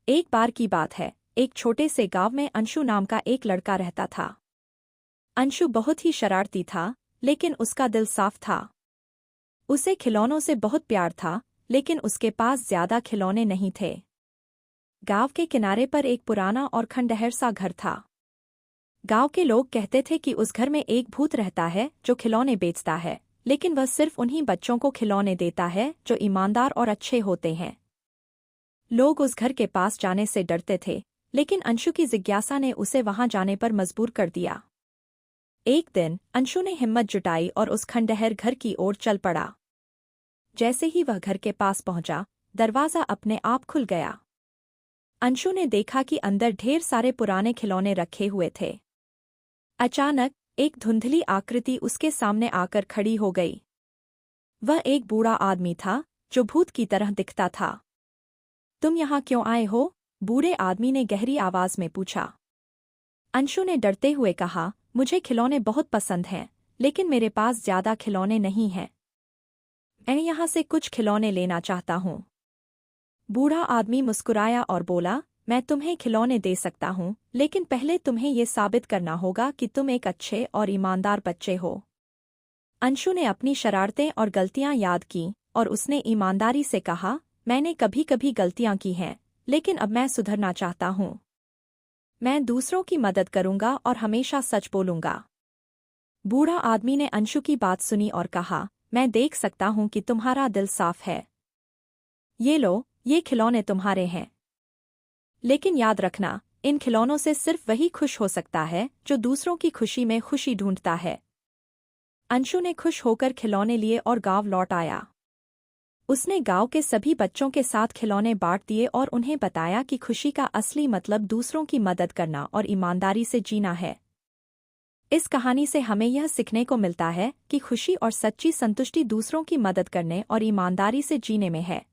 एक बार की बात है, एक छोटे से गांव में अंशु नाम का एक लड़का रहता था। अंशु बहुत ही शरारती था, लेकिन उसका दिल साफ था। उसे खिलौनों से बहुत प्यार था, लेकिन उसके पास ज्यादा खिलौने नहीं थे। गांव के किनारे पर एक पुराना और खंडहर सा घर था। गांव के लोग कहते थे कि उस घर में एक भूत रहता है जो खिलौने बेचता है, लेकिन वह सिर्फ उन्हीं बच्चों को खिलौने देता है जो ईमानदार और अच्छे होते हैं। लोग उस घर के पास जाने से डरते थे, लेकिन अंशु की जिज्ञासा ने उसे वहां जाने पर मजबूर कर दिया। एक दिन अंशु ने हिम्मत जुटाई और उस खंडहर घर की ओर चल पड़ा। जैसे ही वह घर के पास पहुंचा, दरवाजा अपने आप खुल गया। अंशु ने देखा कि अंदर ढेर सारे पुराने खिलौने रखे हुए थे। अचानक एक धुंधली आकृति उसके सामने आकर खड़ी हो गई। वह एक बूढ़ा आदमी था जो भूत की तरह दिखता था। तुम यहाँ क्यों आए हो? बूढ़े आदमी ने गहरी आवाज में पूछा। अंशु ने डरते हुए कहा, मुझे खिलौने बहुत पसंद हैं, लेकिन मेरे पास ज्यादा खिलौने नहीं हैं। मैं यहाँ से कुछ खिलौने लेना चाहता हूँ। बूढ़ा आदमी मुस्कुराया और बोला, मैं तुम्हें खिलौने दे सकता हूँ, लेकिन पहले तुम्हें ये साबित करना होगा कि तुम एक अच्छे और ईमानदार बच्चे हो। अंशु ने अपनी शरारतें और गलतियां याद की और उसने ईमानदारी से कहा, मैंने कभी कभी गलतियां की हैं, लेकिन अब मैं सुधरना चाहता हूँ। मैं दूसरों की मदद करूंगा और हमेशा सच बोलूंगा। बूढ़ा आदमी ने अंशु की बात सुनी और कहा, मैं देख सकता हूँ कि तुम्हारा दिल साफ है। ये लो, ये खिलौने तुम्हारे हैं। लेकिन याद रखना, इन खिलौनों से सिर्फ वही खुश हो सकता है जो दूसरों की खुशी में खुशी ढूंढता है। अंशु ने खुश होकर खिलौने लिए और गांव लौट आया। उसने गांव के सभी बच्चों के साथ खिलौने बांट दिए और उन्हें बताया कि खुशी का असली मतलब दूसरों की मदद करना और ईमानदारी से जीना है। इस कहानी से हमें यह सीखने को मिलता है कि खुशी और सच्ची संतुष्टि दूसरों की मदद करने और ईमानदारी से जीने में है।